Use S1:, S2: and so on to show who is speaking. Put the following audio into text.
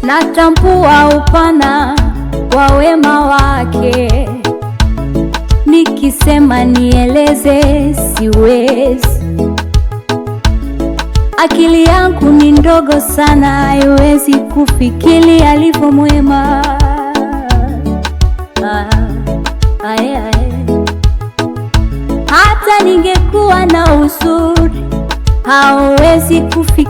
S1: natambua upana wa wema wake. Nikisema nieleze siwezi, akili yangu ni ndogo sana, haiwezi kufikiri alivyo mwema. Hata ningekuwa na uzuri hauwezi kufikiri